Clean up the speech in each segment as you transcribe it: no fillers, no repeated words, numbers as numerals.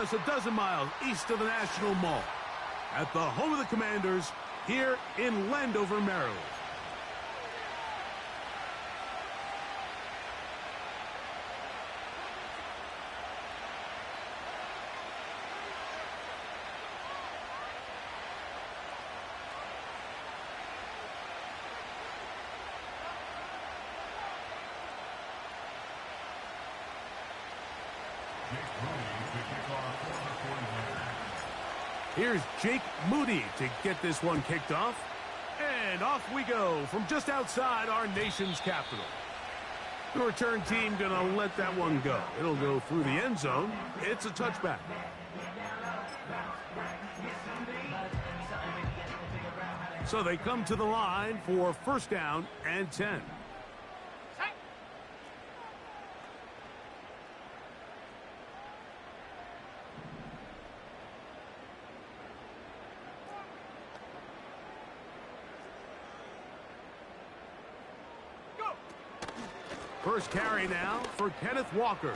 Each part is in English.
just a dozen miles east of the National Mall, at the home of the Commanders, here in Landover, Maryland. Here's Jake Moody to get this one kicked off. And off we go from just outside our nation's capital. The return team going to let that one go. It'll go through the end zone. It's a touchback. So they come to the line for first down and 10. First carry now for Kenneth Walker.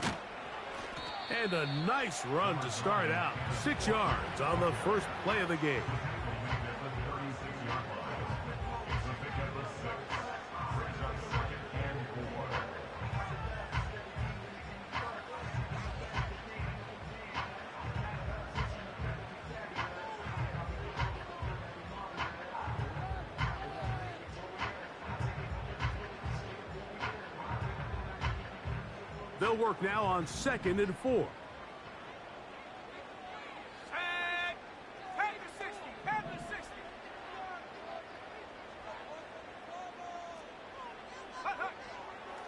And a nice run to start out. 6 yards on the first play of the game. They'll work now on 2nd and 4. Tag the 60, tag the 60.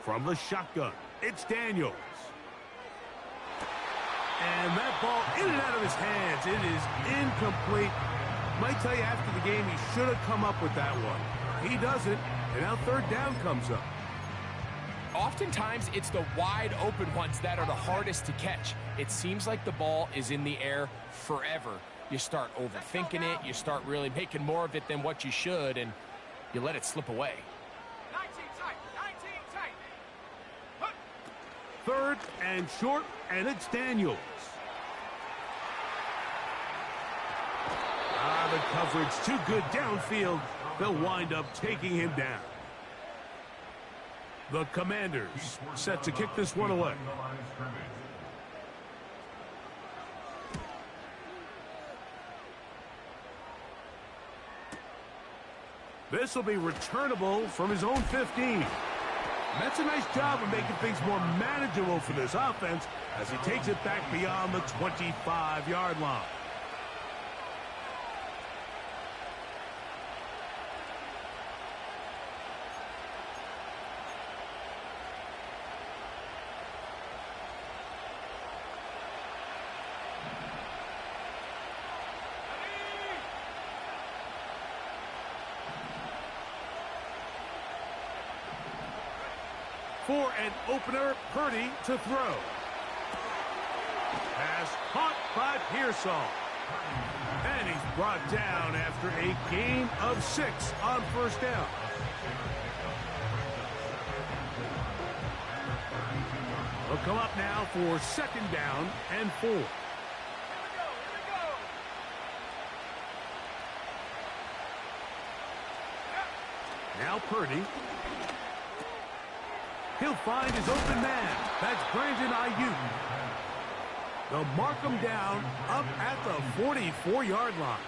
From the shotgun, it's Daniels. And that ball in and out of his hands. It is incomplete. Might tell you after the game he should have come up with that one. He doesn't, and now third down comes up. Oftentimes, it's the wide open ones that are the hardest to catch. It seems like the ball is in the air forever. You start overthinking it, you start really making more of it than what you should, and you let it slip away. 19 tight. Third and short, and it's Daniels. The coverage too good downfield. They'll wind up taking him down. The Commanders set to kick this one away. This will be returnable from his own 15. That's a nice job of making things more manageable for this offense as he takes it back beyond the 25-yard line. For an opener, Purdy to throw. Pass caught by Pearsall. And he's brought down after a gain of 6 on first down. They'll come up now for 2nd down and 4. Here we go. Now Purdy. He'll find his open man. That's Brandon Ayuk. They'll mark him down up at the 44-yard line.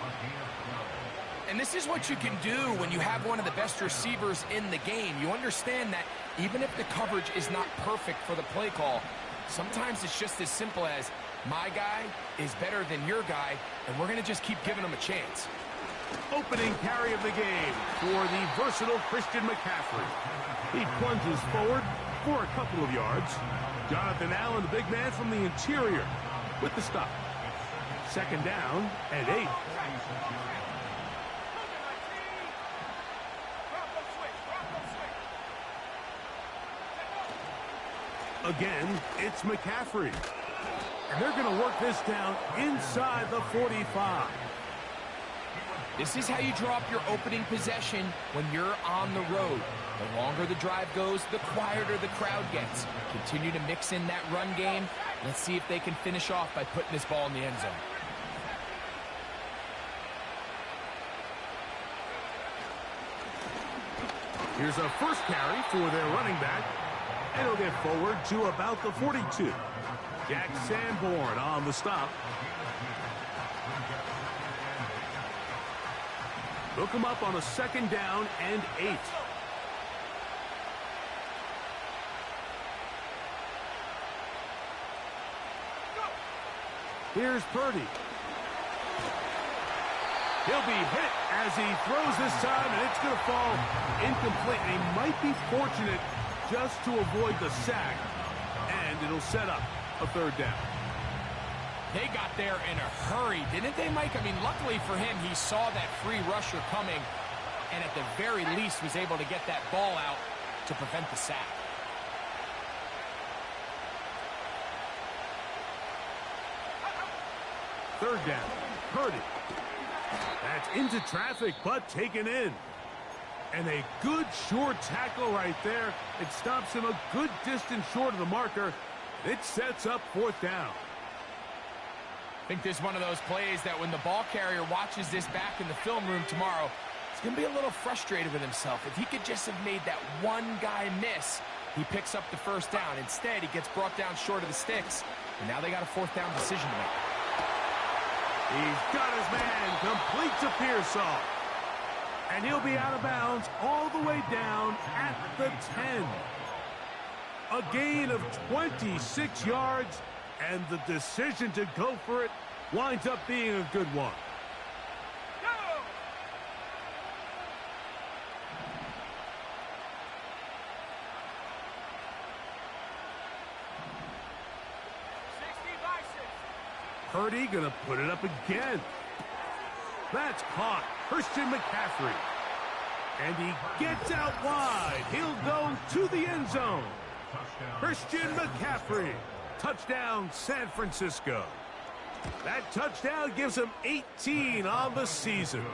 And this is what you can do when you have one of the best receivers in the game. You understand that even if the coverage is not perfect for the play call, sometimes it's just as simple as my guy is better than your guy, and we're going to just keep giving him a chance. Opening carry of the game for the versatile Christian McCaffrey. He plunges forward for a couple of yards. Jonathan Allen, the big man from the interior, with the stop. 2nd down and 8. Again, it's McCaffrey. And they're going to work this down inside the 45. This is how you draw up your opening possession when you're on the road. The longer the drive goes, the quieter the crowd gets. Continue to mix in that run game. Let's see if they can finish off by putting this ball in the end zone. Here's a first carry for their running back, and he'll get forward to about the 42. Jack Sanborn on the stop. Hook him up on a 2nd down and 8. Here's Purdy. He'll be hit as he throws this time, and it's going to fall incomplete. And he might be fortunate just to avoid the sack, and it'll set up a 3rd down. They got there in a hurry, didn't they, Mike? I mean, luckily for him, he saw that free rusher coming, and at the very least was able to get that ball out to prevent the sack. Third down, Purdy. That's into traffic, but taken in. And a good short tackle right there. It stops him a good distance short of the marker. It sets up 4th down. I think this is one of those plays that when the ball carrier watches this back in the film room tomorrow, he's going to be a little frustrated with himself. If he could just have made that one guy miss, he picks up the 1st down. Instead, he gets brought down short of the sticks, and now they got a 4th down decision to make. He's got his man complete to Pearsall. And he'll be out of bounds all the way down at the 10. A gain of 26 yards, and the decision to go for it winds up being a good one. Purdy gonna put it up again. That's caught. Christian McCaffrey. And he gets out wide. He'll go to the end zone. Christian McCaffrey. Touchdown, San Francisco. That touchdown gives him 18 on the season.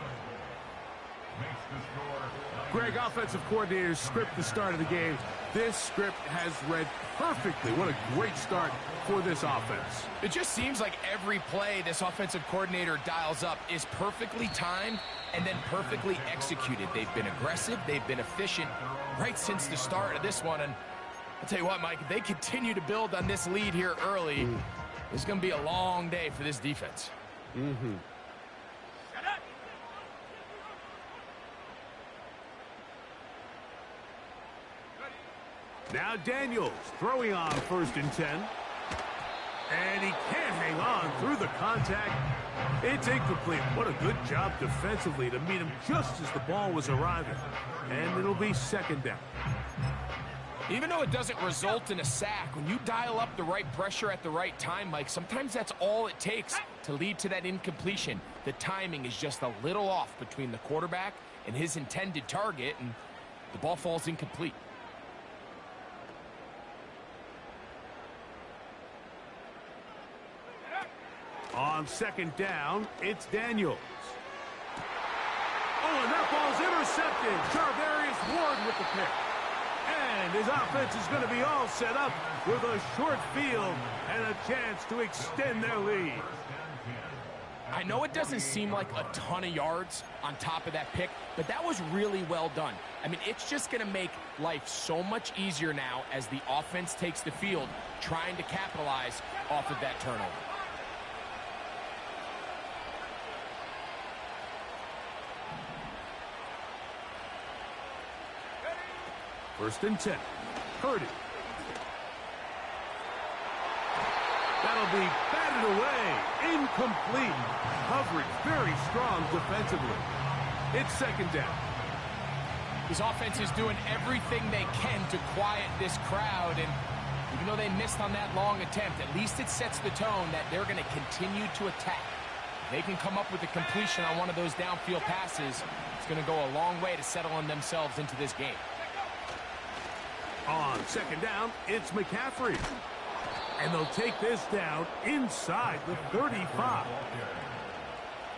Greg, offensive coordinators script the start of the game. This script has read perfectly. What a great start for this offense. It just seems like every play this offensive coordinator dials up is perfectly timed and then perfectly executed. They've been aggressive. They've been efficient right since the start of this one. And I'll tell you what, Mike, if they continue to build on this lead here early, it's going to be a long day for this defense. Now Daniels throwing on 1st and 10. And he can't hang on through the contact. It's incomplete. What a good job defensively to meet him just as the ball was arriving. And it'll be 2nd down. Even though it doesn't result in a sack, when you dial up the right pressure at the right time, Mike, sometimes that's all it takes to lead to that incompletion. The timing is just a little off between the quarterback and his intended target, and the ball falls incomplete. On 2nd down, it's Daniels. Oh, and that ball's intercepted. Charvarius Ward with the pick. And his offense is going to be all set up with a short field and a chance to extend their lead. I know it doesn't seem like a ton of yards on top of that pick, but that was really well done. I mean, it's just going to make life so much easier now as the offense takes the field, trying to capitalize off of that turnover. First and 10. Purdy. That'll be batted away. Incomplete. Coverage very strong defensively. It's 2nd down. This offense is doing everything they can to quiet this crowd, and even though they missed on that long attempt, at least it sets the tone that they're going to continue to attack. If they can come up with a completion on one of those downfield passes, it's going to go a long way to settling themselves into this game. On 2nd down, it's McCaffrey. And they'll take this down inside the 35.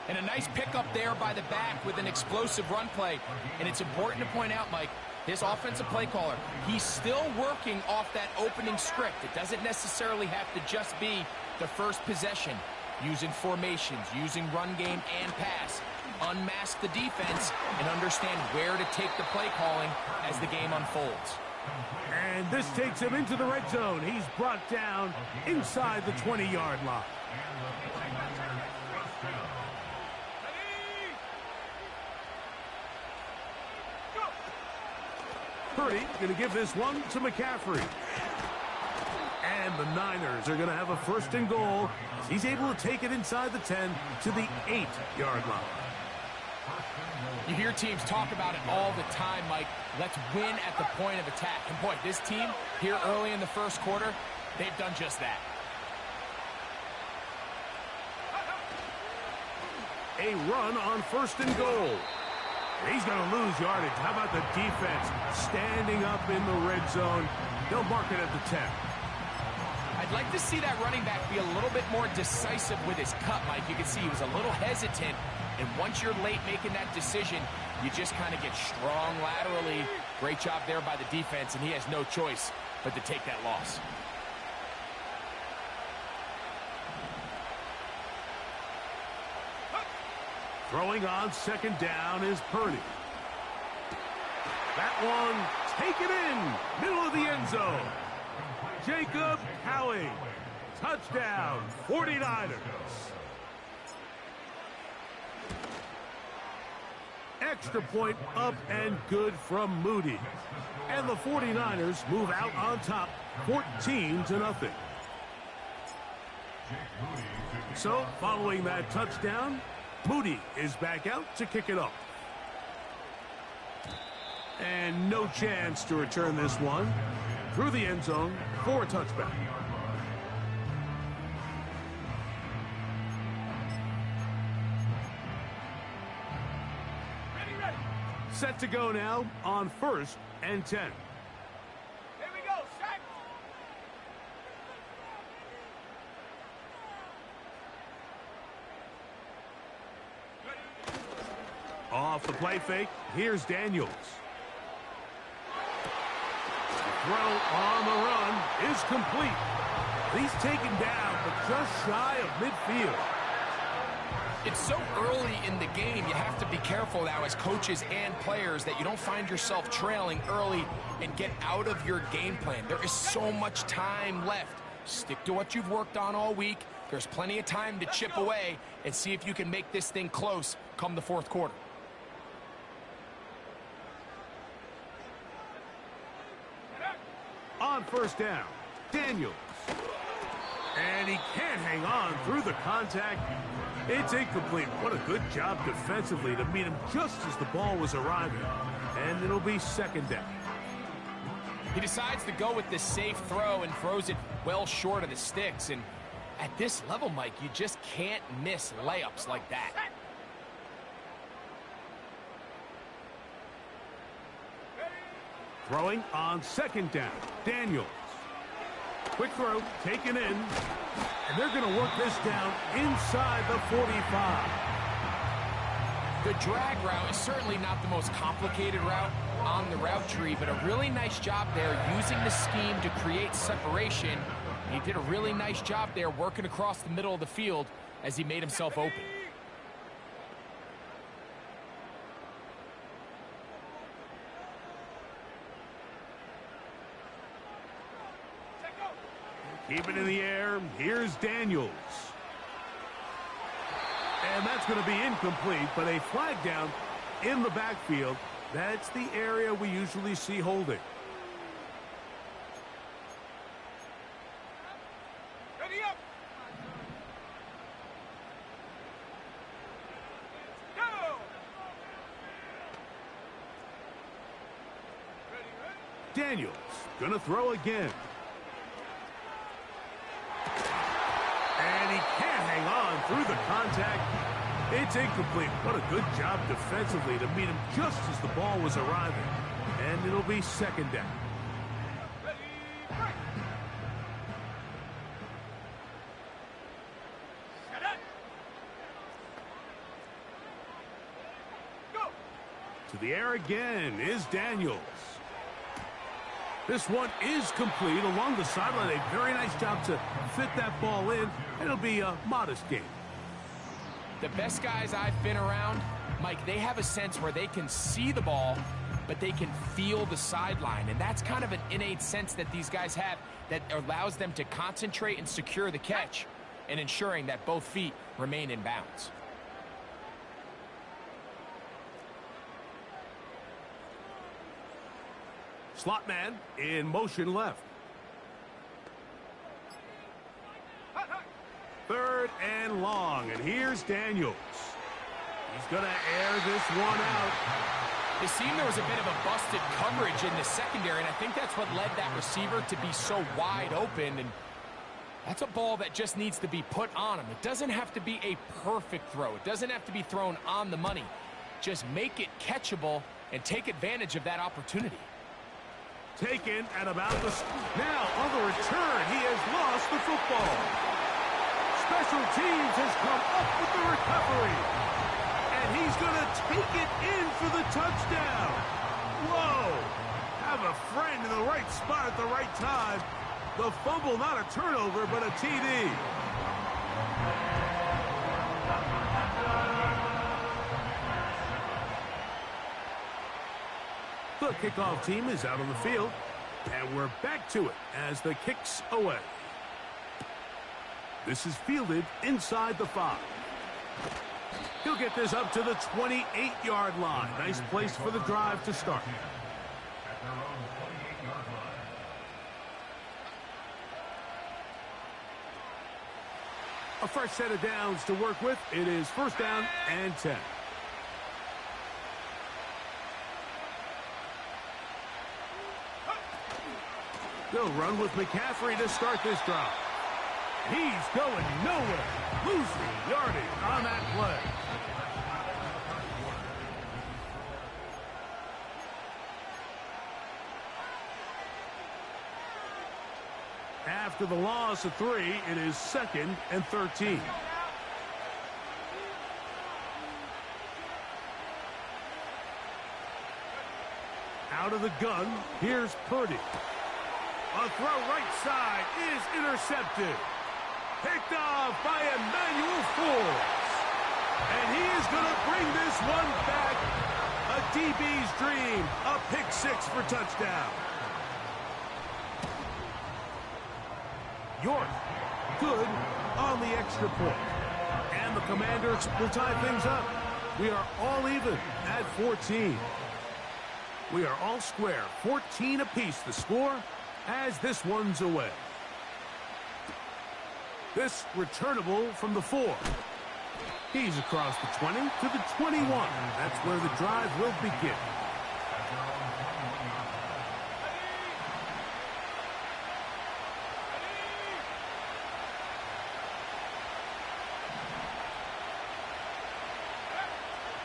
And a nice pickup there by the back with an explosive run play. And it's important to point out, Mike, His offensive play caller, he's still working off that opening script. It doesn't necessarily have to just be the first possession. Using formations, using run game and pass. Unmask the defense and understand where to take the play calling as the game unfolds. And this takes him into the red zone. He's brought down inside the 20-yard line. Purdy going to give this one to McCaffrey. And the Niners are going to have a first and goal as he's able to take it inside the 10 to the 8-yard line. You hear teams talk about it all the time, Mike. Let's win at the point of attack. And boy, this team here early in the first quarter, they've done just that. A run on first and goal. He's going to lose yardage. How about the defense standing up in the red zone? They'll mark it at the 10. I'd like to see that running back be a little bit more decisive with his cut, Mike. You can see he was a little hesitant. And once you're late making that decision, you just kind of get strong laterally. Great job there by the defense, and he has no choice but to take that loss. Throwing on second down is Purdy. That one taken in, middle of the end zone. Jacob Howie, touchdown, 49ers. Extra point up and good from Moody. And the 49ers move out on top, 14-0. So, following that touchdown, Moody is back out to kick it off. And no chance to return this one through the end zone for a touchback. Set to go now on 1st and 10. Here we go, set. Off the play fake, here's Daniels. The throw on the run is complete. He's taken down, but just shy of midfield. It's so early in the game, you have to be careful now as coaches and players that you don't find yourself trailing early and get out of your game plan. There is so much time left. Stick to what you've worked on all week. There's plenty of time to chip away and see if you can make this thing close come the fourth quarter. On first down, Daniels. And he can't hang on through the contact. It's incomplete. What a good job defensively to meet him just as the ball was arriving. And it'll be second down. He decides to go with this safe throw and throws it well short of the sticks. And at this level, Mike, you just can't miss layups like that. Throwing on second down, Daniels. Quick throw, taken in, and they're going to work this down inside the 45. The drag route is certainly not the most complicated route on the route tree, but a really nice job there using the scheme to create separation. He did a really nice job there working across the middle of the field as he made himself open. Keep it in the air. Here's Daniels. And that's going to be incomplete, but a flag down in the backfield. That's the area we usually see holding. Ready up. Go. Daniels going to throw again. And he can't hang on through the contact. It's incomplete. What a good job defensively to meet him just as the ball was arriving. And it'll be second down. Ready, break. Set it. Go. To the air again is Daniels. This one is complete along the sideline. A very nice job to fit that ball in. It'll be a modest game. The best guys I've been around, Mike, they have a sense where they can see the ball, but they can feel the sideline. And that's kind of an innate sense that these guys have that allows them to concentrate and secure the catch and ensuring that both feet remain in bounds. Slot man in motion left. Third and long, and here's Daniels. He's going to air this one out. It seemed there was a bit of a busted coverage in the secondary, and I think that's what led that receiver to be so wide open. And that's a ball that just needs to be put on him. It doesn't have to be a perfect throw. It doesn't have to be thrown on the money. Just make it catchable and take advantage of that opportunity. Taken at about the... Now, on the return, he has lost the football. Special teams has come up with the recovery. And he's going to take it in for the touchdown. Whoa! Have a friend in the right spot at the right time. The fumble, not a turnover, but a TD. The kickoff team is out on the field, and we're back to it as the kick's away. This is fielded inside the 5. He'll get this up to the 28-yard line. Nice place for the drive to start. A fresh set of downs to work with. It is first down and 10. They'll run with McCaffrey to start this drive. He's going nowhere. Losing yardage on that play. After the loss of 3, it is 2nd and 13. Out of the gun, here's Purdy. A throw right side is intercepted. Picked off by Emmanuel Forbes. And he is going to bring this one back. A DB's dream. A pick 6 for touchdown. York, good on the extra point. And the Commanders will tie things up. We are all even at 14. We are all square. 14 apiece the score as this one's away. This returnable from the 4. He's across the 20 to the 21. That's where the drive will begin.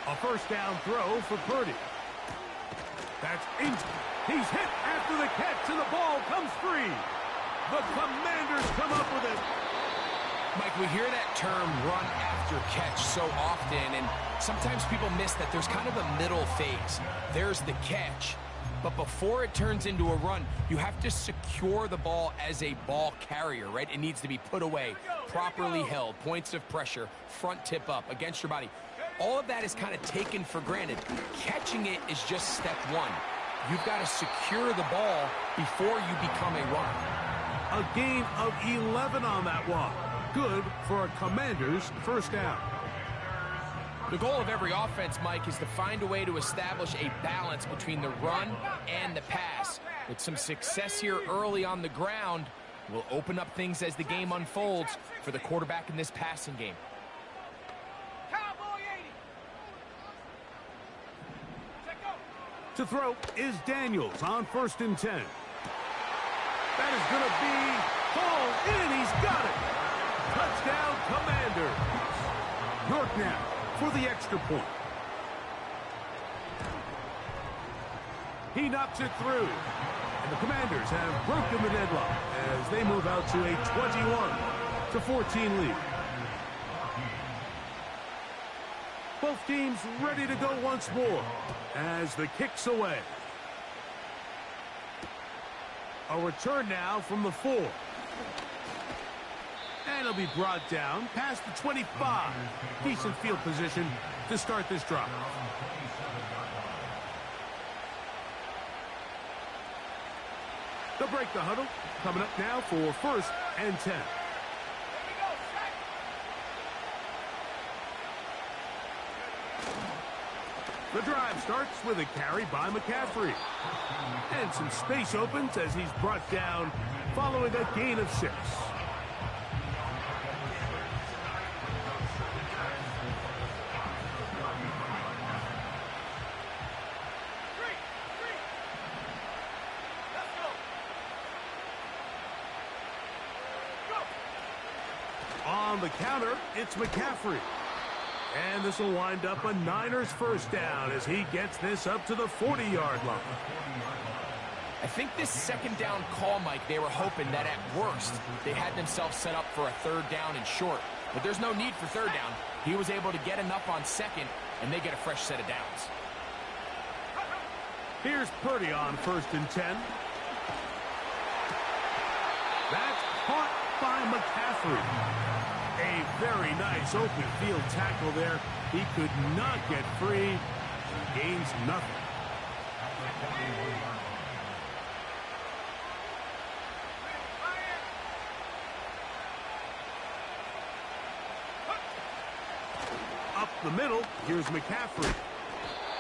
A first down throw for Purdy. That's in. He's hit after the catch, and the ball comes free. The Commanders come up with it. Mike, we hear that term run after catch so often, and sometimes people miss that there's kind of a middle phase. There's the catch, but before it turns into a run, you have to secure the ball as a ball carrier, right? It needs to be put away, properly held, points of pressure, front tip up against your body. All of that is kind of taken for granted. Catching it is just step 1. You've got to secure the ball before you become a runner. A gain of 11 on that one. Good for a Commanders first down. The goal of every offense, Mike, is to find a way to establish a balance between the run and the pass. With some success here early on the ground, will open up things as the game unfolds for the quarterback in this passing game. To throw is Daniels on 1st and 10. That is going to be hauled in. He's got it. Touchdown, Commanders. York now for the extra point. He knocks it through. And the Commanders have broken the deadlock as they move out to a 21-14 lead. Both teams ready to go once more as the kick's away. A return now from the 4. And he'll be brought down past the 25. Decent field position to start this drive. They'll break the huddle. Coming up now for 1st and 10. The drive starts with a carry by McCaffrey. And some space opens as he's brought down following a gain of 6. On the counter, it's McCaffrey. And this will wind up a Niners first down as he gets this up to the 40-yard line. I think this second down call, Mike, they were hoping that at worst they had themselves set up for a 3rd down and short. But there's no need for 3rd down. He was able to get enough on 2nd, and they get a fresh set of downs. Here's Purdy on 1st and 10. That's caught by McCaffrey. A very nice open field tackle there. He could not get free. Gains nothing. Up the middle, here's McCaffrey.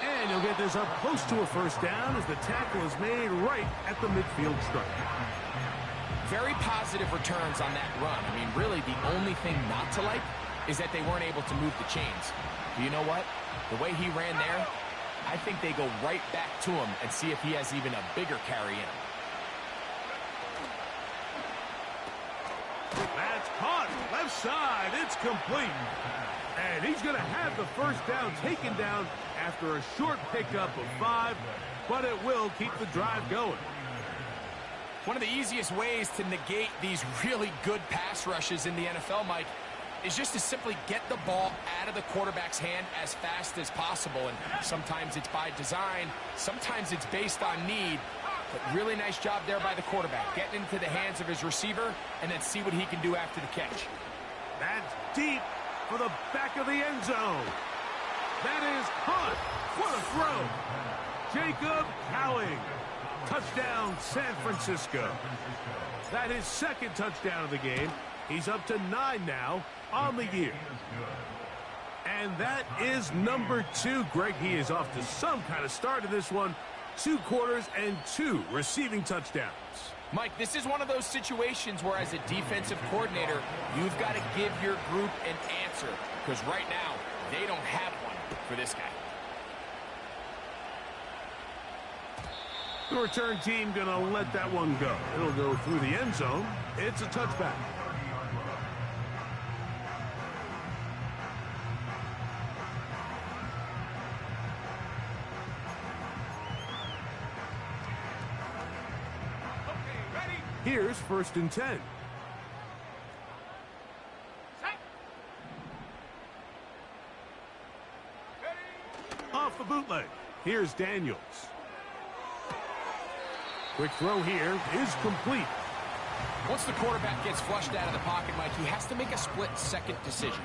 And he'll get this up close to a 1st down as the tackle is made right at the midfield stripe. Very positive returns on that run. I mean, really, the only thing not to like is that they weren't able to move the chains. Do you know what? The way he ran there, I think they go right back to him and see if he has even a bigger carry in him. That's caught. Left side. It's complete. And he's going to have the 1st down taken down after a short pickup of 5, but it will keep the drive going. One of the easiest ways to negate these really good pass rushes in the NFL, Mike, is just to simply get the ball out of the quarterback's hand as fast as possible. And sometimes it's by design, sometimes it's based on need. But really nice job there by the quarterback, getting into the hands of his receiver and then see what he can do after the catch. That's deep for the back of the end zone. That is caught. What a throw. Jacob Cowing. Touchdown, San Francisco. That is 2nd touchdown of the game. He's up to 9 now on the year. And that is number 2. Greg, he is off to some kind of start in this one. 2 quarters and 2 receiving touchdowns. Mike, this is one of those situations where as a defensive coordinator, you've got to give your group an answer. Because right now, they don't have one for this guy. The return team going to let that one go. It'll go through the end zone. It's a touchback. Okay, ready? Here's 1st and 10. Set. Ready? Off the bootleg. Here's Daniels. Quick throw here is complete. Once the quarterback gets flushed out of the pocket, Mike, he has to make a split-second decision.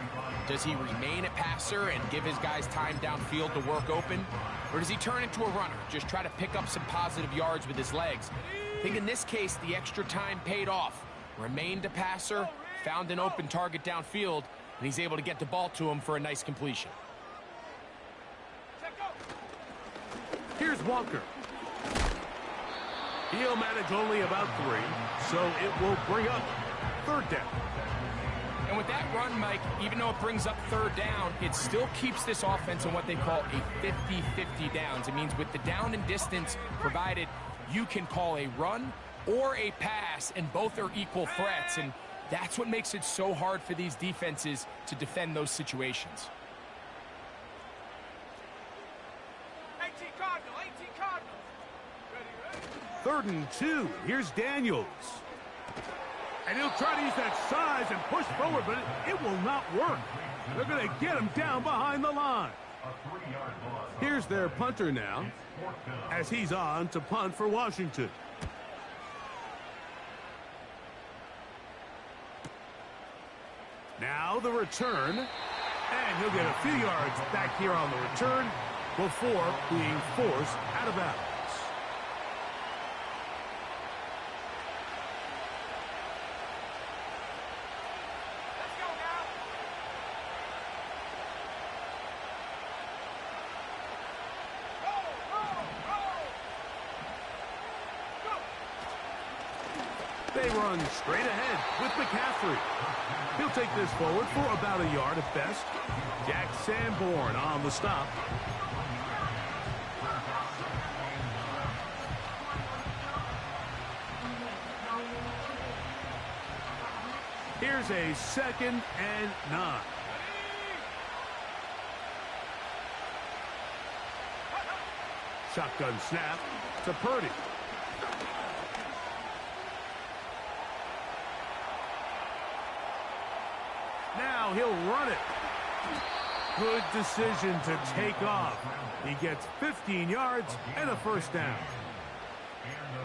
Does he remain a passer and give his guys time downfield to work open? Or does he turn into a runner, just try to pick up some positive yards with his legs? I think in this case, the extra time paid off. Remained a passer, found an open target downfield, and he's able to get the ball to him for a nice completion. Set, go. Here's Walker. He'll manage only about 3, so it will bring up 3rd down. And with that run, Mike, even though it brings up 3rd down, it still keeps this offense in what they call a 50-50 downs. It means with the down and distance provided, you can call a run or a pass, and both are equal threats. And that's what makes it so hard for these defenses to defend those situations. 18 Cardinal, 18 Cardinal. Ready, ready? 3rd and 2. Here's Daniels. And he'll try to use that size and push forward, but it will not work. They're going to get him down behind the line. Here's their punter now, as he's on to punt for Washington. Now the return, and he'll get a few yards back here on the return before being forced out of bounds. They run straight ahead with McCaffrey. He'll take this forward for about a yard at best. Jack Sanborn on the stop. Here's a 2nd and 9. Shotgun snap to Purdy. Now he'll run it. Good decision to take off. He gets 15 yards and a first down.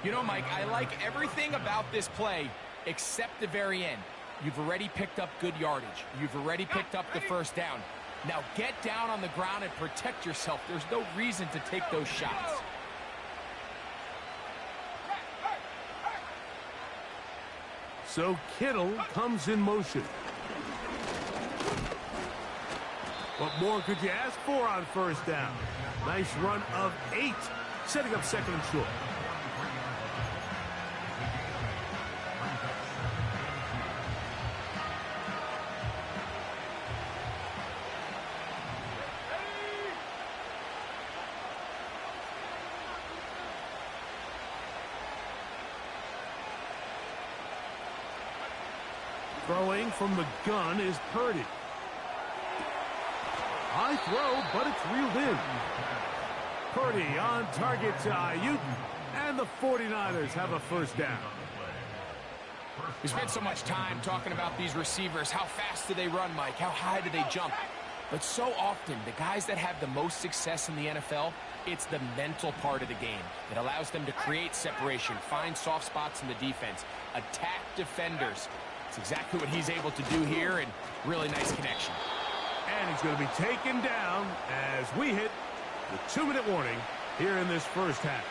You know, Mike, I like everything about this play except the very end. You've already picked up good yardage. You've already picked up the first down. Now get down on the ground and protect yourself. There's no reason to take those shots. So Kittle comes in motion. What more could you ask for on first down? Nice run of 8, setting up 2nd and short. Throwing from the gun is Purdy. High throw, but it's reeled in. Purdy on target to Ayuk, and the 49ers have a first down. We spent so much time talking about these receivers. How fast do they run, Mike? How high do they jump? But so often, the guys that have the most success in the NFL, it's the mental part of the game. It allows them to create separation, find soft spots in the defense, attack defenders. It's exactly what he's able to do here, and really nice connection. And he's going to be taken down as we hit the 2-minute warning here in this first half.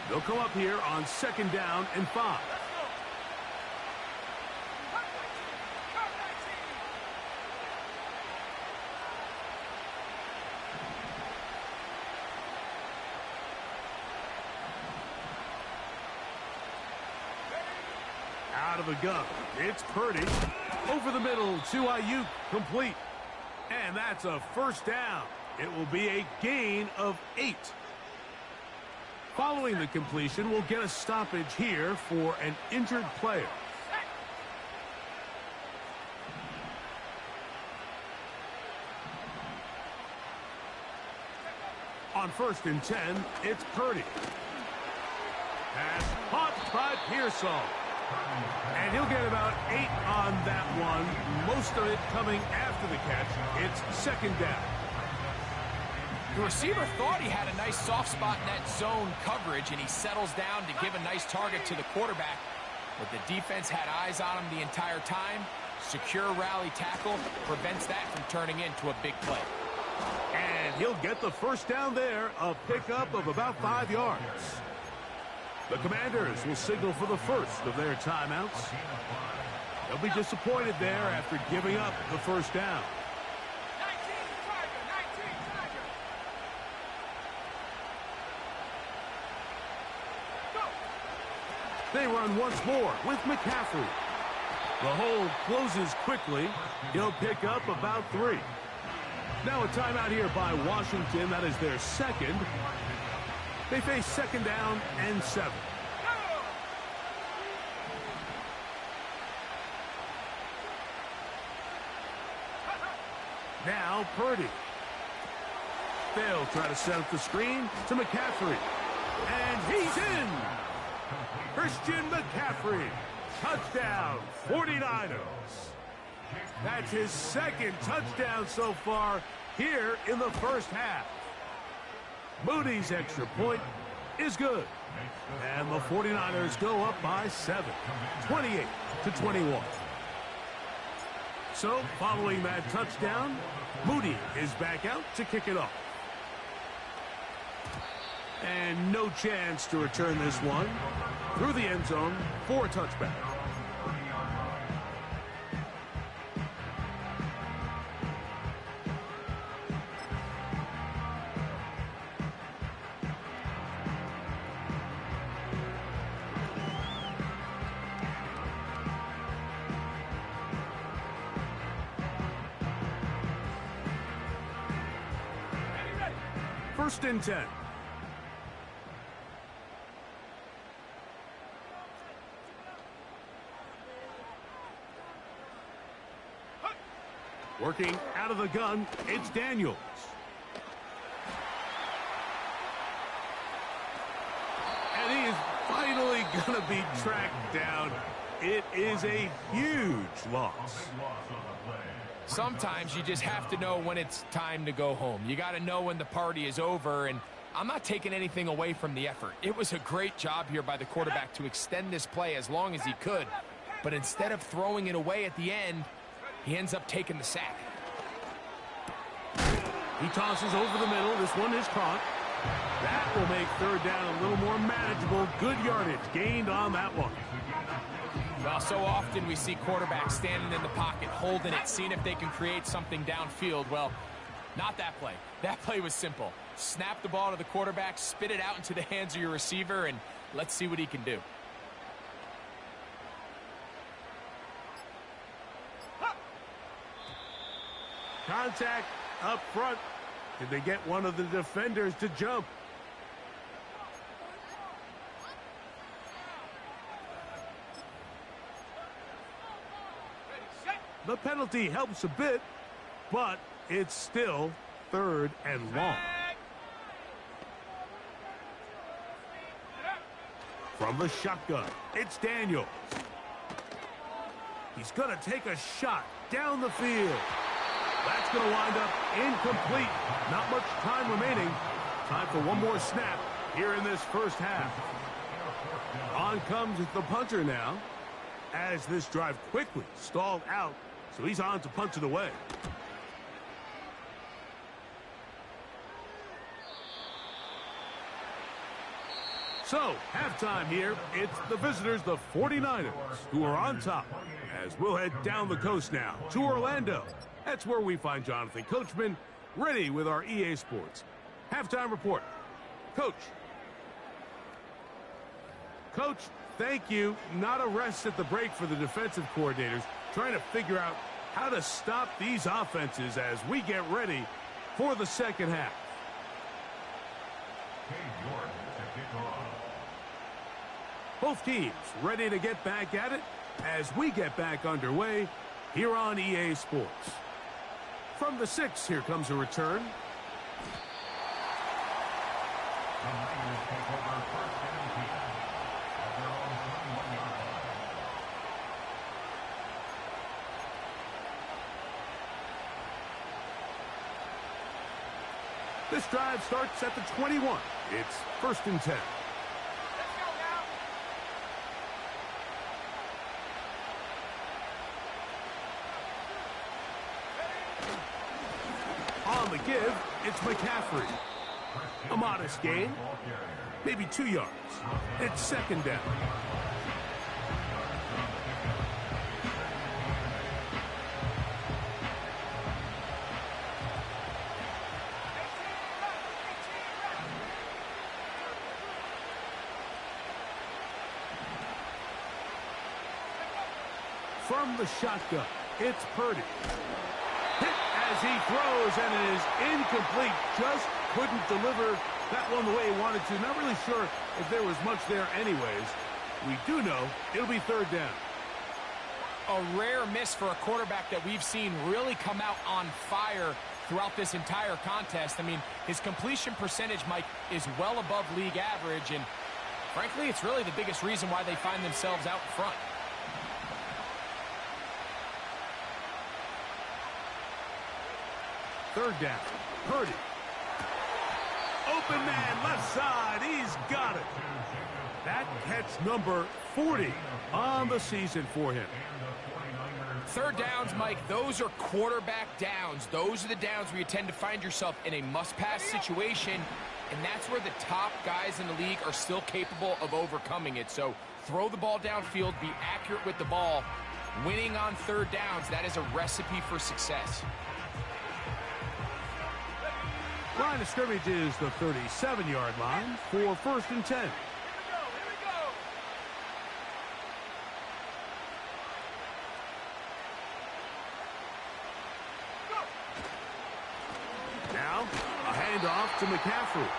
They'll come up here on 2nd down and 5. Out of the gun, it's Purdy. Over the middle to Ayuk, complete. And that's a first down. It will be a gain of 8. Following the completion, we'll get a stoppage here for an injured player. On 1st and 10, it's Purdy. Pass caught by Rzsl. And he'll get about 8 on that one, most of it coming after the catch. It's 2nd down. The receiver thought he had a nice soft spot in that zone coverage, and he settles down to give a nice target to the quarterback. But the defense had eyes on him the entire time. Secure rally tackle prevents that from turning into a big play. And he'll get the first down there, a pickup of about 5 yards. The Commanders will signal for the first of their timeouts. They'll be disappointed there after giving up the first down. 19 Tiger. Go. They run once more with McCaffrey. The hole closes quickly. He'll pick up about 3. Now a timeout here by Washington. That is their 2nd. They face 2nd down and 7. Now Purdy. They'll try to set up the screen to McCaffrey. And he's in! Christian McCaffrey. Touchdown, 49ers. That's his 2nd touchdown so far here in the first half. Moody's extra point is good. And the 49ers go up by 7, 28-21. So, following that touchdown, Moody is back out to kick it off. And no chance to return this one through the end zone for a touchback. First and 10. Working out of the gun, it's Daniels. And he is finally going to be tracked down. It is a huge loss. Sometimes you just have to know when it's time to go home. You got to know when the party is over, and I'm not taking anything away from the effort. It was a great job here by the quarterback to extend this play as long as he could, but instead of throwing it away at the end, he ends up taking the sack. He tosses over the middle. This one is caught. That will make third down a little more manageable. Good yardage gained on that one. Well, so often we see quarterbacks standing in the pocket, holding it, seeing if they can create something downfield. Well, not that play. That play was simple. Snap the ball to the quarterback, spit it out into the hands of your receiver, and let's see what he can do. Contact up front. Did they get one of the defenders to jump? The penalty helps a bit, but it's still third and long. From the shotgun, it's Daniels. He's going to take a shot down the field. That's going to wind up incomplete. Not much time remaining. Time for one more snap here in this first half. On comes the punter now, as this drive quickly stalled out. So he's on to punch it away. So, halftime here. It's the visitors, the 49ers, who are on top. As we'll head down the coast now to Orlando. That's where we find Jonathan Coachman, ready with our EA Sports halftime report. Coach. Coach, thank you. Not a rest at the break for the defensive coordinators, trying to figure out how to stop these offenses as we get ready for the second half. Both teams ready to get back at it as we get back underway here on EA Sports. From the 6, here comes a return. This drive starts at the 21. It's first and 10. On the give, it's McCaffrey. A modest gain, maybe 2 yards. It's second down. From the shotgun, it's Purdy. Hit as he throws, and it is incomplete. Just couldn't deliver that one the way he wanted to. Not really sure if there was much there anyways. We do know it'll be third down. A rare miss for a quarterback that we've seen really come out on fire throughout this entire contest. I mean, his completion percentage, Mike, is well above league average, and frankly, it's really the biggest reason why they find themselves out in front. Third down. Purdy. Open man, left side. He's got it. That catch number 40 on the season for him. Third downs, Mike, those are quarterback downs. Those are the downs where you tend to find yourself in a must-pass situation, and that's where the top guys in the league are still capable of overcoming it. So throw the ball downfield, be accurate with the ball. Winning on third downs, that is a recipe for success. Line of scrimmage is the 37-yard line for 1st and 10. Now, a handoff to McCaffrey.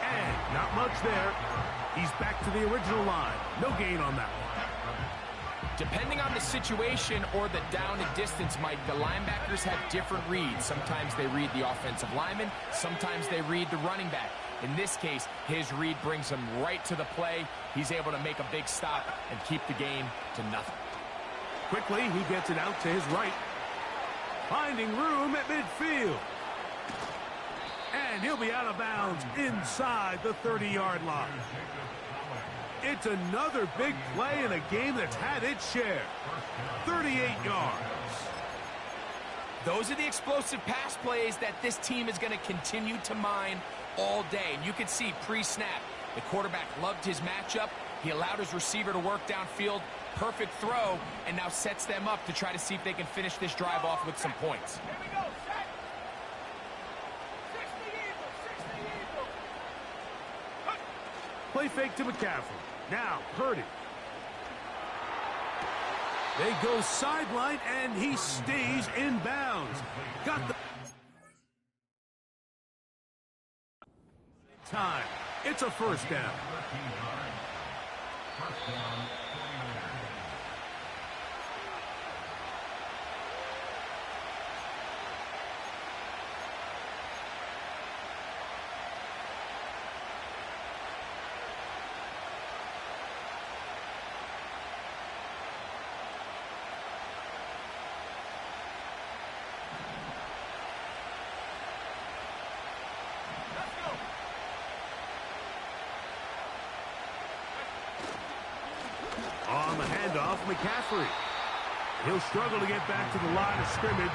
And not much there. He's back to the original line. No gain on that one. Depending on the situation or the down and distance, Mike, the linebackers have different reads. Sometimes they read the offensive lineman. Sometimes they read the running back. In this case, his read brings him right to the play. He's able to make a big stop and keep the game to nothing. Quickly, he gets it out to his right. Finding room at midfield. And he'll be out of bounds inside the 30-yard line. It's another big play in a game that's had its share. 38 yards. Those are the explosive pass plays that this team is going to continue to mine all day. And you can see pre-snap, the quarterback loved his matchup. He allowed his receiver to work downfield. Perfect throw, and now sets them up to try to see if they can finish this drive off with some points. Here we go, set. 60 Eagles. Play fake to McCaffrey. Now, Purdy. They go sideline, and he stays in bounds. Got the time. It's a first down. On the handoff, McCaffrey. He'll struggle to get back to the line of scrimmage.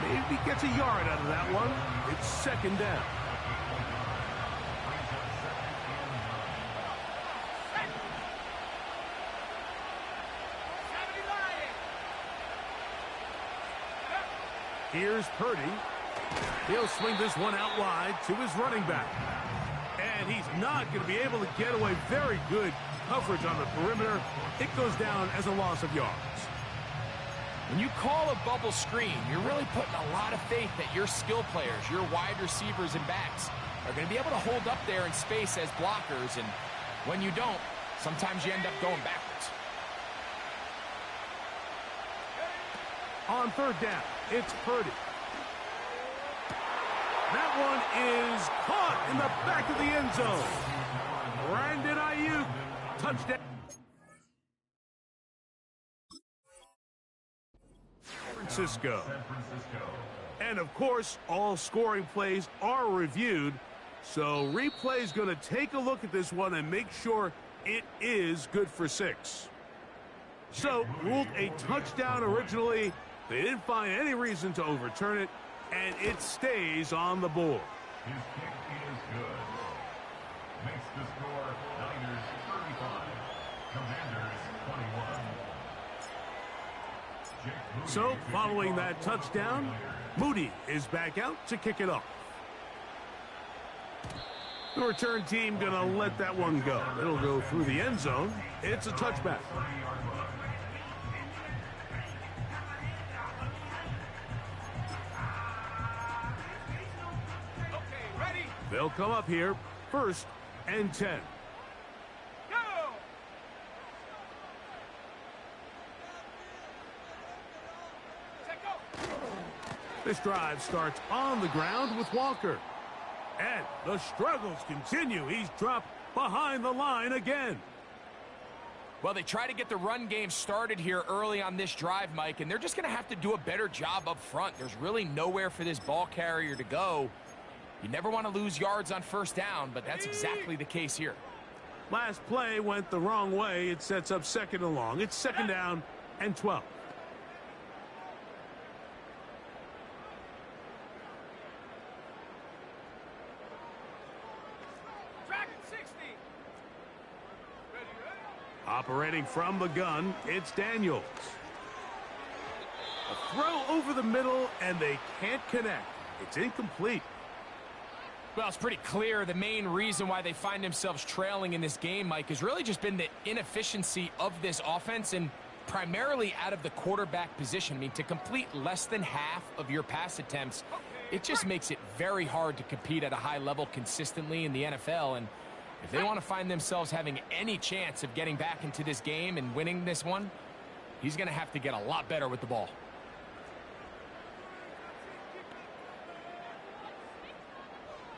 Maybe gets a yard out of that one. It's 2nd down. Here's Purdy. He'll swing this one out wide to his running back. And he's not going to be able to get away. Very good coverage on the perimeter. It goes down as a loss of yards. When you call a bubble screen, you're really putting a lot of faith that your skill players, your wide receivers and backs, are going to be able to hold up there in space as blockers. And when you don't, sometimes you end up going backwards. On 3rd down, it's Purdy. That one is caught in the back of the end zone. Brandon Ayuk, touchdown. Francisco. And of course, all scoring plays are reviewed. So replay's going to take a look at this one and make sure it is good for 6. So ruled a touchdown originally. They didn't find any reason to overturn it, and it stays on the board. His kick is good. Makes the score Niners 35, Commanders 21. So following that touchdown, Moody is back out to kick it off. The return team going to let that one go. It'll go through the end zone. It's a touchback. They'll come up here, 1st and 10. Go! Set, go! This drive starts on the ground with Walker. And the struggles continue. He's dropped behind the line again. Well, they try to get the run game started here early on this drive, Mike, and they're just going to have to do a better job up front. There's really nowhere for this ball carrier to go. You never want to lose yards on first down, but that's exactly the case here. Last play went the wrong way. It sets up 2nd and long. It's 2nd down and 12. Dragon 60. Ready, ready. Operating from the gun, it's Daniels. A throw over the middle, and they can't connect. It's incomplete. Well, it's pretty clear the main reason why they find themselves trailing in this game, Mike, has really just been the inefficiency of this offense and primarily out of the quarterback position. I mean, to complete less than half of your pass attempts, it just makes it very hard to compete at a high level consistently in the NFL. And if they want to find themselves having any chance of getting back into this game and winning this one, he's going to have to get a lot better with the ball.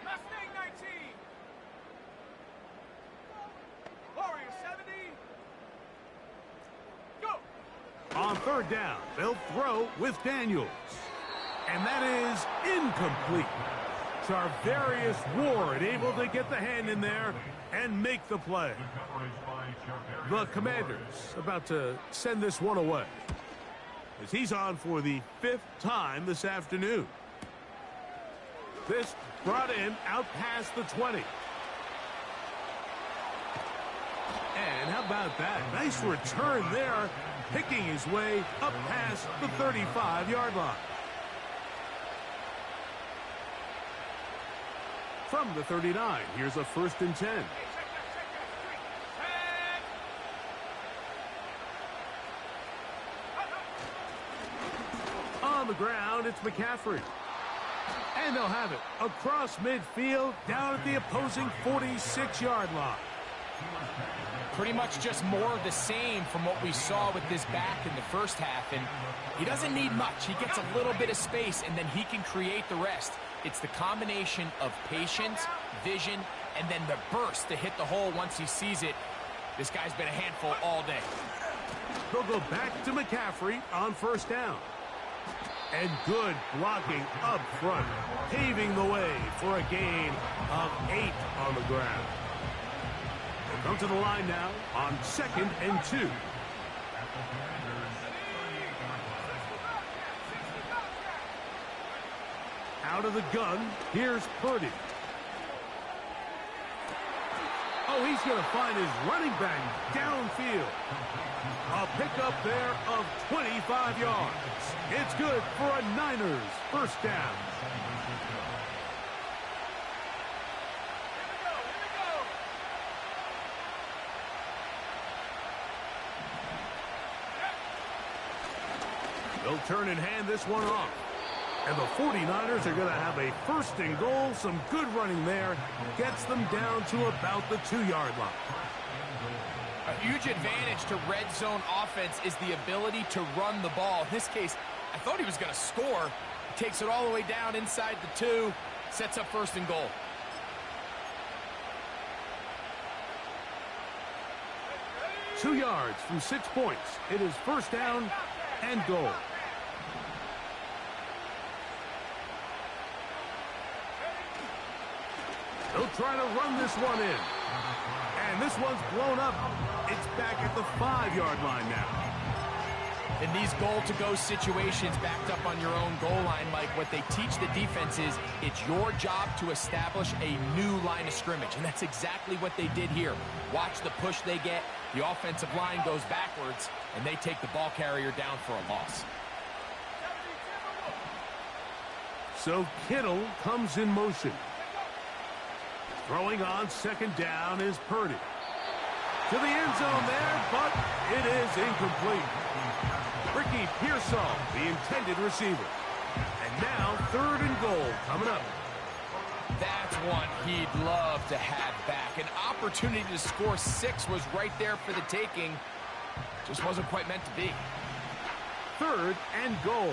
Mustang 19. Warrior 70. Go. On 3rd down, they'll throw with Daniels. And that is incomplete. Charvarius Ward able to get the hand in there and make the play. The Commanders about to send this one away, as he's on for the 5th time this afternoon. This brought in out past the 20. And how about that? Nice return there, picking his way up past the 35-yard line. From the 39, here's a 1st and 10. On the ground, it's McCaffrey. And they'll have it across midfield, down at the opposing 46-yard line. Pretty much just more of the same from what we saw with this back in the first half. And he doesn't need much. He gets a little bit of space, and then he can create the rest. It's the combination of patience, vision, and then the burst to hit the hole once he sees it. This guy's been a handful all day. They'll go back to McCaffrey on 1st down. And good blocking up front, paving the way for a gain of 8 on the ground. They'll come to the line now on 2nd and 2. Out of the gun, here's Purdy. Oh, he's going to find his running back downfield. A pickup there of 25 yards. It's good for a Niners 1st down. They'll turn and hand this one off. And the 49ers are going to have a 1st and goal. Some good running there. Gets them down to about the 2-yard line. A huge advantage to red zone offense is the ability to run the ball. In this case, I thought he was going to score. He takes it all the way down inside the 2. Sets up 1st and goal. Two yards from 6 points. It is 1st down and goal. They'll try to run this one in. And this one's blown up. It's back at the 5-yard line now. In these goal-to-go situations backed up on your own goal line, Mike, what they teach the defense is it's your job to establish a new line of scrimmage. And that's exactly what they did here. Watch the push they get. The offensive line goes backwards, and they take the ball carrier down for a loss. So Kittle comes in motion. Throwing on 2nd down is Purdy. To the end zone there, but it is incomplete. Ricky Pearsall, the intended receiver. And now 3rd and goal coming up. That's one he'd love to have back. An opportunity to score 6 was right there for the taking. Just wasn't quite meant to be. 3rd and goal.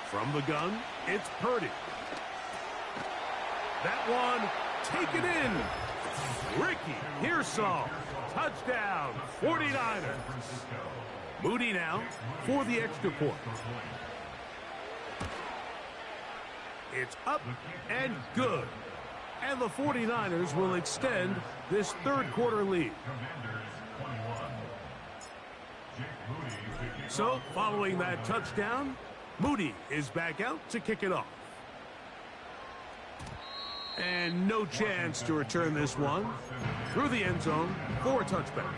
From the gun, it's Purdy. That one taken in. Ricky Pearsall. Touchdown, 49ers. Moody now for the extra point. It's up and good. And the 49ers will extend this third quarter lead. So, following that touchdown, Moody is back out to kick it off. And no chance to return this one through the end zone for a touchback.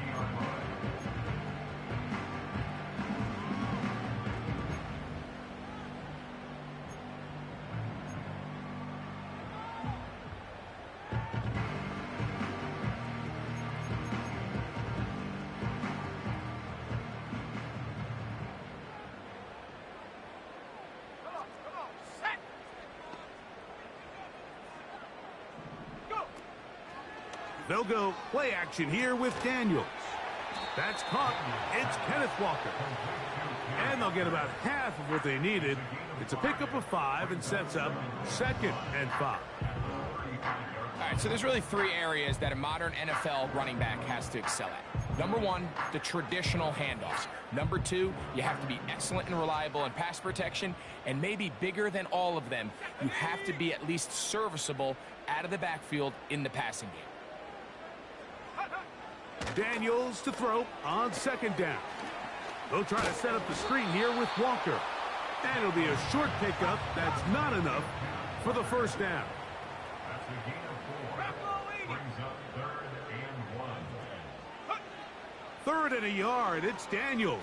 They'll go play action here with Daniels. That's caught. It's Kenneth Walker. And they'll get about half of what they needed. It's a pickup of 5 and sets up 2nd and 5. All right, so there's really 3 areas that a modern NFL running back has to excel at. Number 1, the traditional handoffs. Number 2, you have to be excellent and reliable in pass protection. And maybe bigger than all of them, you have to be at least serviceable out of the backfield in the passing game. Daniels to throw on 2nd down. They'll try to set up the screen here with Walker. And it'll be a short pickup that's not enough for the 1st down. That's a gain of 4. Brings up 3rd and 1. 3rd and a yard. It's Daniels.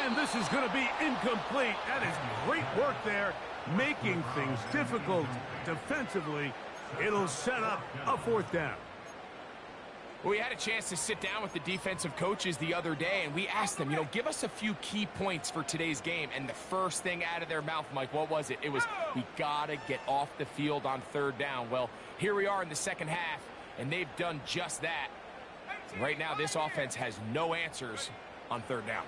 And this is going to be incomplete. That is great work there, making things difficult defensively. It'll set up a 4th down. We had a chance to sit down with the defensive coaches the other day, and we asked them, give us a few key points for today's game. And the first thing out of their mouth, Mike, what was it? It was, we got to get off the field on 3rd down. Well, here we are in the second half, and they've done just that. Right now, this offense has no answers on 3rd down.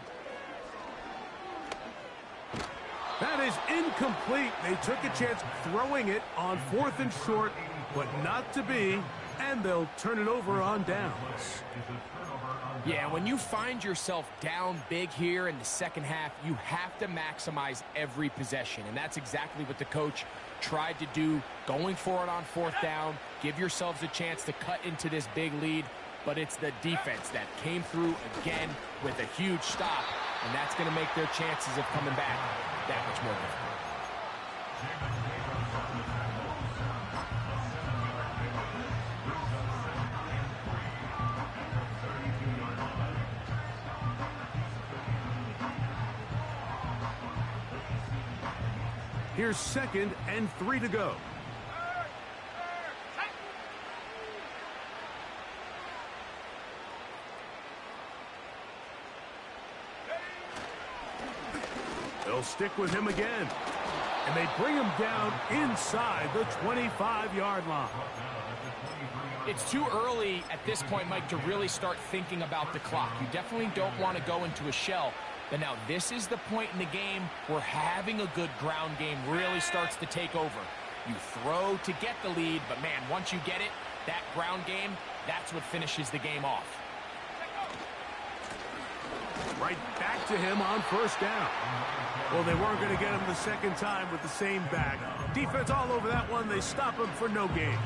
That is incomplete. They took a chance throwing it on 4th and short, but not to be. And they'll turn it over on downs. Yeah, when you find yourself down big here in the second half, you have to maximize every possession. And that's exactly what the coach tried to do, going for it on 4th down. Give yourselves a chance to cut into this big lead. But it's the defense that came through again with a huge stop. And that's going to make their chances of coming back that much more difficult. Here's 2nd and 3 to go. They'll stick with him again. And they bring him down inside the 25-yard line. It's too early at this point, Mike, to really start thinking about the clock. You definitely don't want to go into a shell. But now this is the point in the game where having a good ground game really starts to take over. You throw to get the lead, but man, once you get it, that ground game, that's what finishes the game off. Right back to him on 1st down. Well, they weren't going to get him the 2nd time with the same back. Defense all over that one. They stop him for no gain.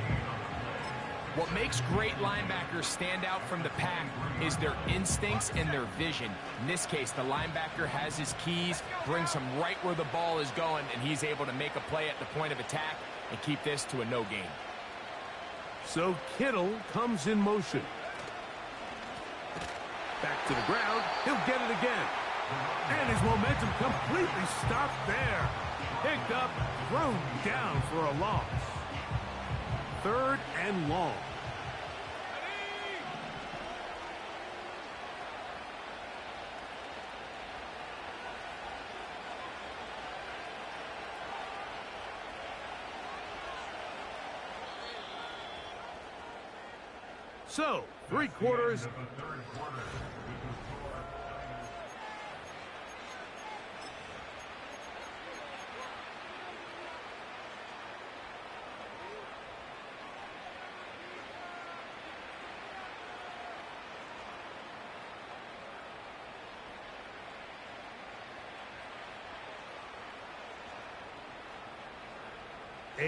What makes great linebackers stand out from the pack is their instincts and their vision. In this case, the linebacker has his keys, brings him right where the ball is going, and he's able to make a play at the point of attack and keep this to a no gain. So Kittle comes in motion. Back to the ground. He'll get it again. And his momentum completely stopped there. Picked up, thrown down for a loss. 3rd and long. So, 3 quarters.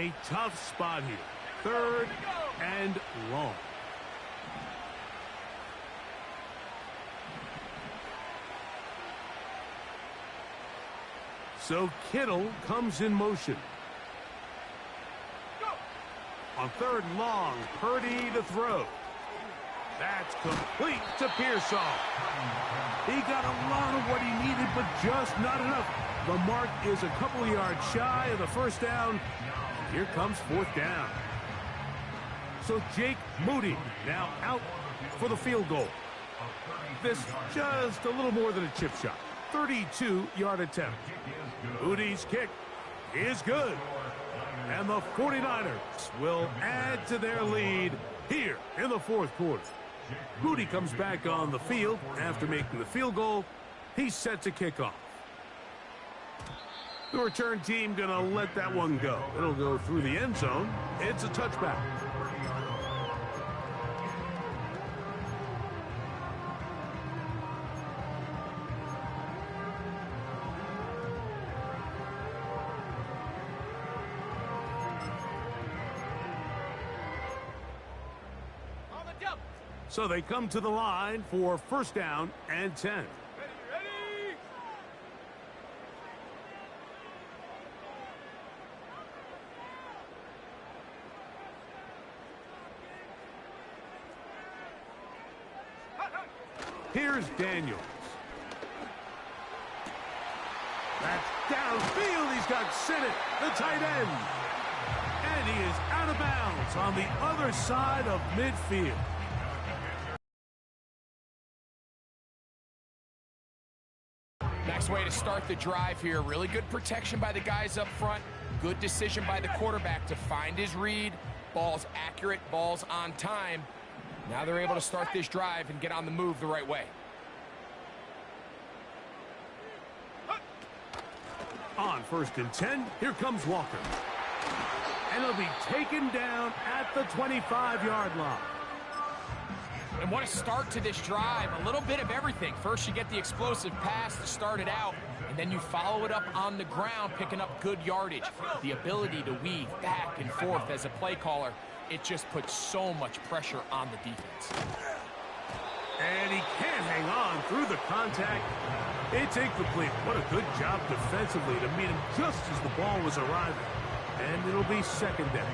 A tough spot here. Third and long. So Kittle comes in motion. On third and long, Purdy to throw. That's complete to Pearsall. He got a lot of what he needed, but just not enough. The mark is a couple yards shy of the first down. Here comes fourth down. So Jake Moody now out for the field goal. This just a little more than a chip shot. 32-yard attempt. Moody's kick is good. And the 49ers will add to their lead here in the fourth quarter. Moody comes back on the field after making the field goal. He's set to kick off. The return team going to let that one go. It'll go through the end zone. It's a touchback. So they come to the line for first down and 10. Ready. Here's Daniels. That's downfield. He's got Sinnott, the tight end. And he is out of bounds on the other side of midfield. Nice way to start the drive here. Really good protection by the guys up front. Good decision by the quarterback to find his read. Ball's accurate, ball's on time. Now they're able to start this drive and get on the move the right way. On first and 10, here comes Walker. And he'll be taken down at the 25-yard line. And what a start to this drive. A little bit of everything. First, you get the explosive pass to start it out, and then you follow it up on the ground, picking up good yardage. The ability to weave back and forth as a play caller, it just puts so much pressure on the defense. And he can't hang on through the contact. It's incomplete. What a good job defensively to meet him just as the ball was arriving. And it'll be second down.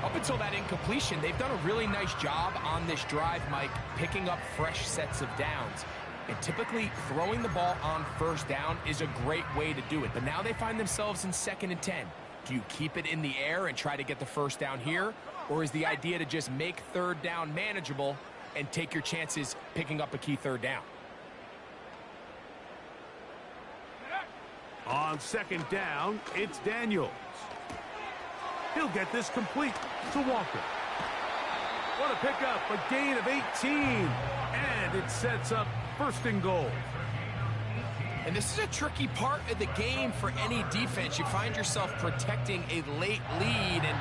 Up until that incompletion, they've done a really nice job on this drive, Mike, picking up fresh sets of downs. And typically, throwing the ball on first down is a great way to do it. But now they find themselves in second and 10. Do you keep it in the air and try to get the first down here? Or is the idea to just make third down manageable and take your chances picking up a key third down? On second down, it's Daniels. He'll get this complete to Walker. What a pickup, a gain of 18. And it sets up first and goal. And this is a tricky part of the game for any defense. You find yourself protecting a late lead, and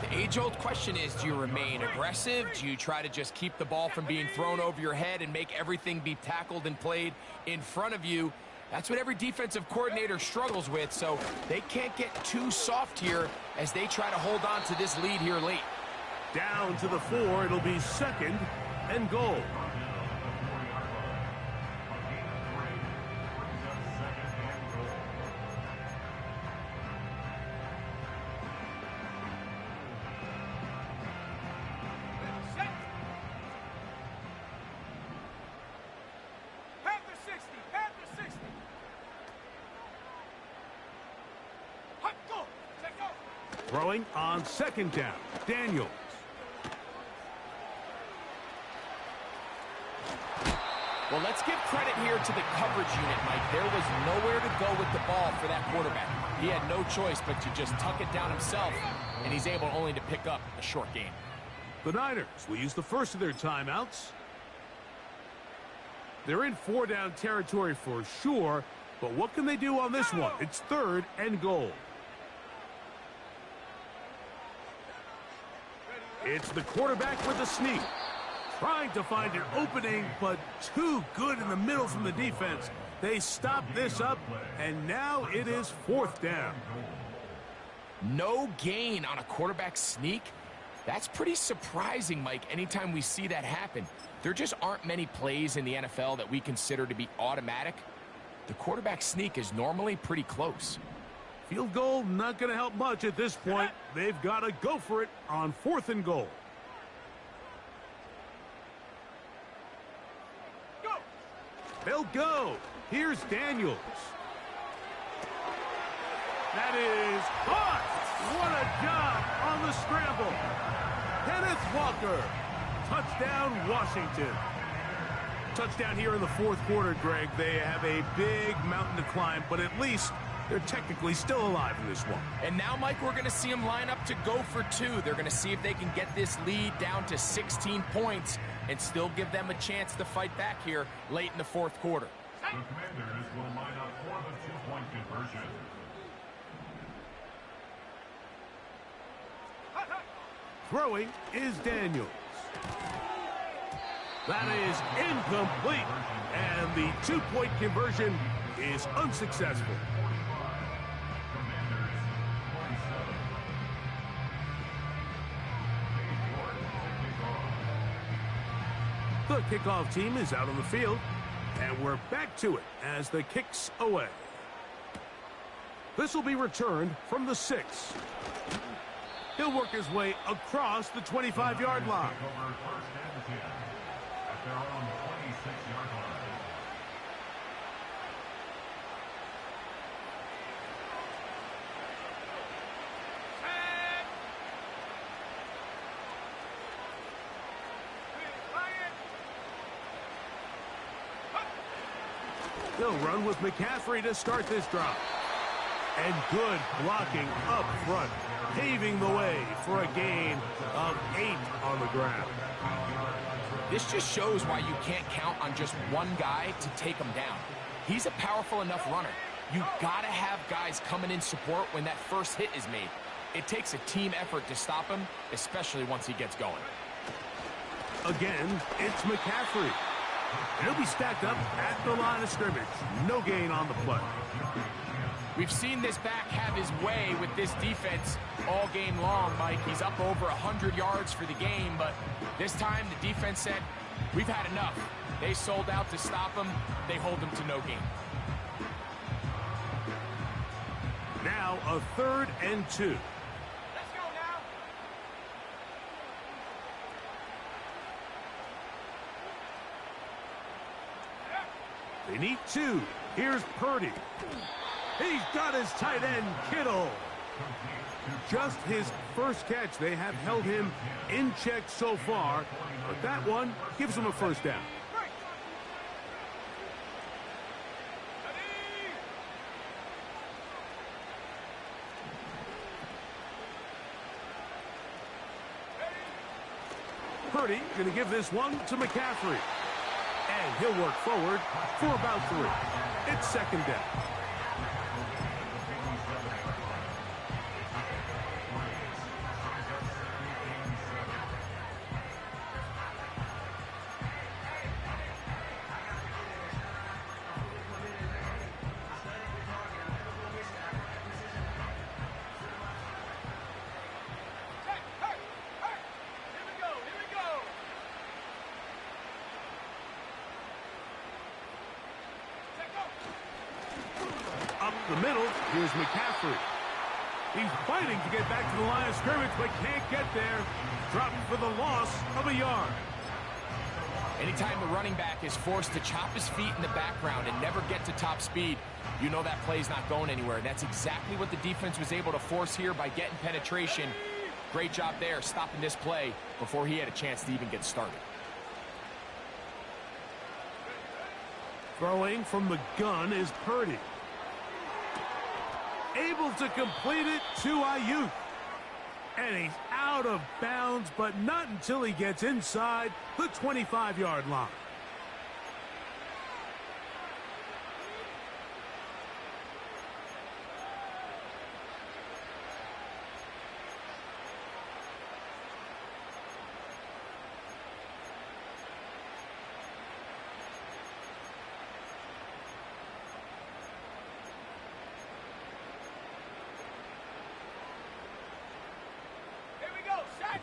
the age-old question is, do you remain aggressive? Do you try to just keep the ball from being thrown over your head and make everything be tackled and played in front of you? That's what every defensive coordinator struggles with, so they can't get too soft here as they try to hold on to this lead here late. Down to the 4, it'll be second and goal. Throwing on second down, Daniels. Well, let's give credit here to the coverage unit, Mike. There was nowhere to go with the ball for that quarterback. He had no choice but to just tuck it down himself, and he's able only to pick up a short gain. The Niners will use the first of their timeouts. They're in 4-down territory for sure, but what can they do on this one? It's third and goal. It's the quarterback with the sneak. Trying to find an opening, but too good in the middle from the defense. They stop this up, and now it is fourth down. No gain on a quarterback sneak. That's pretty surprising, Mike, anytime we see that happen. There just aren't many plays in the NFL that we consider to be automatic. The quarterback sneak is normally pretty close. Field goal not going to help much at this point. They've got to go for it on 4th and goal. Go! They'll go. Here's Daniels. That is caught. What a job on the scramble. Kenneth Walker. Touchdown, Washington. Touchdown here in the 4th quarter, Greg. They have a big mountain to climb, but at least they're technically still alive in this one. And now, Mike, we're going to see them line up to go for 2. They're going to see if they can get this lead down to 16 points and still give them a chance to fight back here late in the 4th quarter. The Commanders will line up for the 2-point conversion. Throwing is Daniels. That is incomplete, and the 2-point conversion is unsuccessful. The kickoff team is out on the field, and we're back to it as the kick's away. This will be returned from the 6. He'll work his way across the 25-yard line. At their own 26-yard line. They'll run with McCaffrey to start this drive. And good blocking up front, paving the way for a gain of 8 on the ground. This just shows why you can't count on just one guy to take him down. He's a powerful enough runner. You gotta have guys coming in support when that first hit is made. It takes a team effort to stop him, especially once he gets going. Again, it's McCaffrey. He'll be stacked up at the line of scrimmage. No gain on the play. We've seen this back have his way with this defense all game long, Mike. He's up over 100 yards for the game, but this time the defense said, we've had enough. They sold out to stop him. They hold him to no gain. Now a 3rd and 2. Let's go now. They need 2. Here's Purdy. He's got his tight end, Kittle. Just his first catch. They have held him in check so far, but that one gives him a first down. Purdy going to give this one to McCaffrey. And he'll work forward for about 3. It's 2nd down. The middle, here's McCaffrey. He's fighting to get back to the line of scrimmage, but can't get there. Dropped for the loss of a yard. Anytime the running back is forced to chop his feet in the background and never get to top speed, you know that play's not going anywhere. That's exactly what the defense was able to force here by getting penetration. Great job there, stopping this play before he had a chance to even get started. Throwing from the gun is Purdy. Able to complete it to Ayuk. And he's out of bounds, but not until he gets inside the 25-yard line.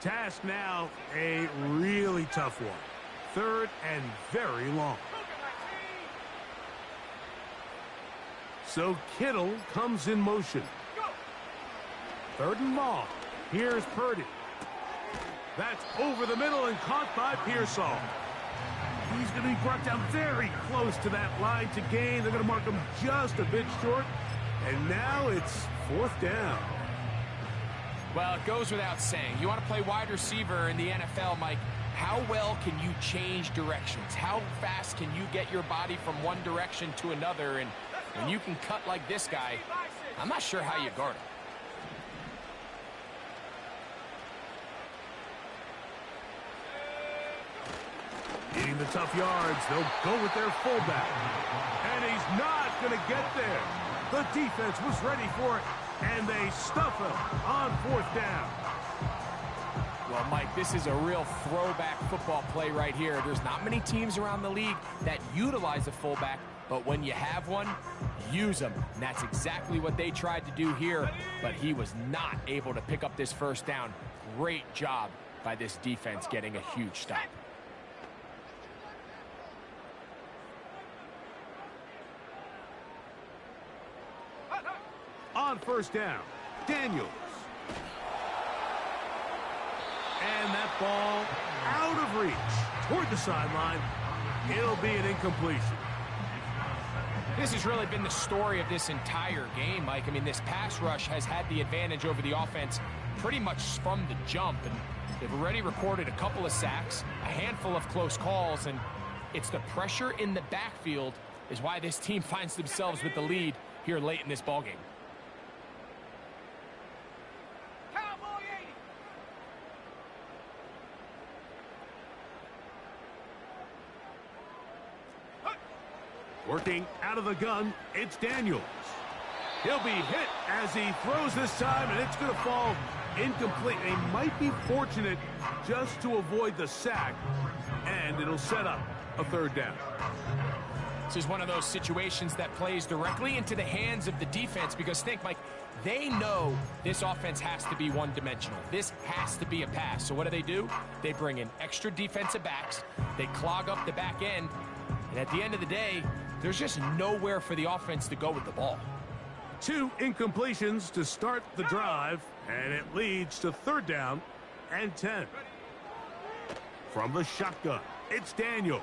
task now, a really tough one. 3rd and very long. So Kittle comes in motion. 3rd and long. Here's Purdy. That's over the middle and caught by Pearsall. He's going to be brought down very close to that line to gain. They're going to mark him just a bit short. And now it's 4th down. Well, it goes without saying. You want to play wide receiver in the NFL, Mike. How well can you change directions? How fast can you get your body from one direction to another? And when you can cut like this guy, I'm not sure how you guard him. Getting the tough yards, they'll go with their fullback. And he's not going to get there. The defense was ready for it, and they stuff him on 4th down. Well, Mike, this is a real throwback football play right here. There's not many teams around the league that utilize a fullback, but when you have one, use them. And that's exactly what they tried to do here, but he was not able to pick up this 1st down. Great job by this defense getting a huge stop. On 1st down, Daniels. And that ball out of reach toward the sideline. It'll be an incompletion. This has really been the story of this entire game, Mike. I mean, this pass rush has had the advantage over the offense pretty much from the jump. And they've already recorded a couple of sacks, a handful of close calls, and it's the pressure in the backfield is why this team finds themselves with the lead here late in this ballgame. Working out of the gun, it's Daniels. He'll be hit as he throws this time, and it's going to fall incomplete. They might be fortunate just to avoid the sack, and it'll set up a 3rd down. This is one of those situations that plays directly into the hands of the defense because think, Mike, they know this offense has to be one-dimensional. This has to be a pass. So what do? They bring in extra defensive backs. They clog up the back end. And at the end of the day, there's just nowhere for the offense to go with the ball. 2 incompletions to start the drive, and it leads to 3rd down and 10. From the shotgun, it's Daniels.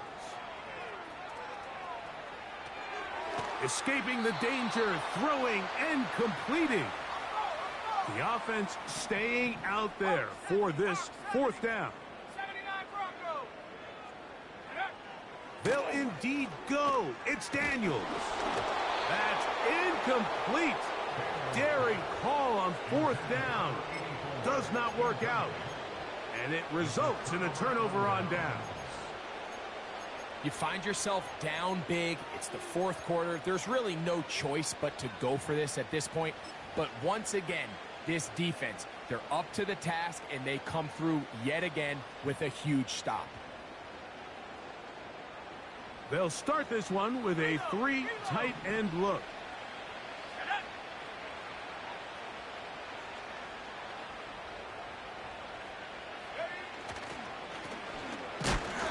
Escaping the danger, throwing and completing. The offense staying out there for this 4th down. They'll indeed go. It's Daniels. That's incomplete. Daring call on 4th down. Does not work out. And it results in a turnover on downs. You find yourself down big. It's the 4th quarter. There's really no choice but to go for this at this point. But once again, this defense, they're up to the task, and they come through yet again with a huge stop. They'll start this one with a 3 tight end look.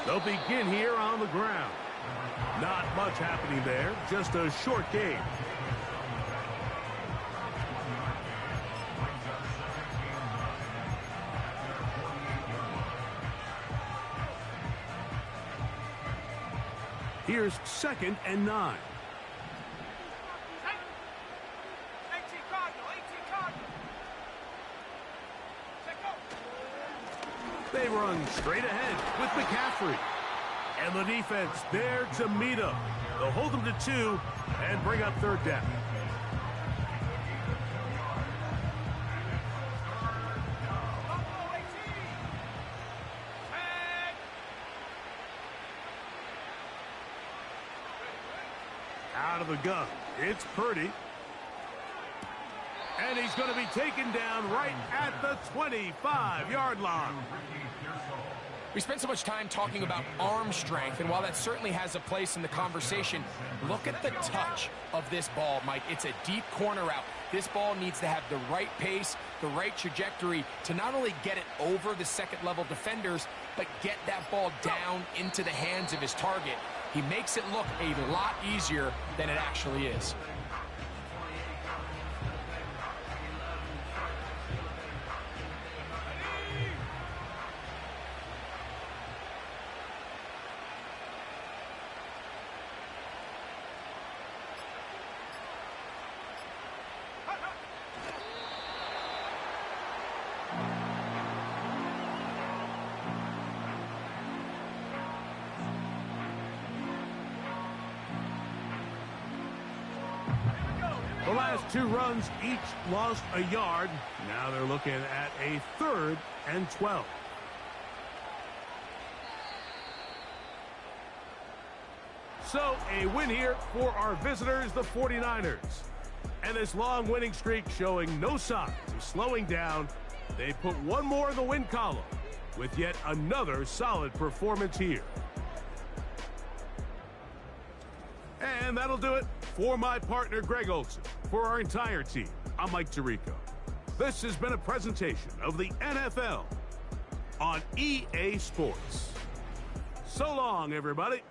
They'll begin here on the ground. Not much happening there, just a short game. Here's 2nd and 9. They run straight ahead with McCaffrey. And the defense there to meet him. They'll hold them to 2 and bring up 3rd down. Out of the gun, it's Purdy. And he's going to be taken down right at the 25-yard line. We spent so much time talking about arm strength, and while that certainly has a place in the conversation, look at the touch of this ball, Mike. It's a deep corner route. This ball needs to have the right pace, the right trajectory to not only get it over the second-level defenders, but get that ball down into the hands of his target. He makes it look a lot easier than it actually is. The last two runs each lost a yard. Now they're looking at a 3rd and 12. So a win here for our visitors, the 49ers. And this long winning streak showing no signs of slowing down. They put one more in the win column with yet another solid performance here. And that'll do it for my partner, Greg Olson. For our entire team, I'm Mike Tirico. This has been a presentation of the NFL on EA Sports. So long, everybody.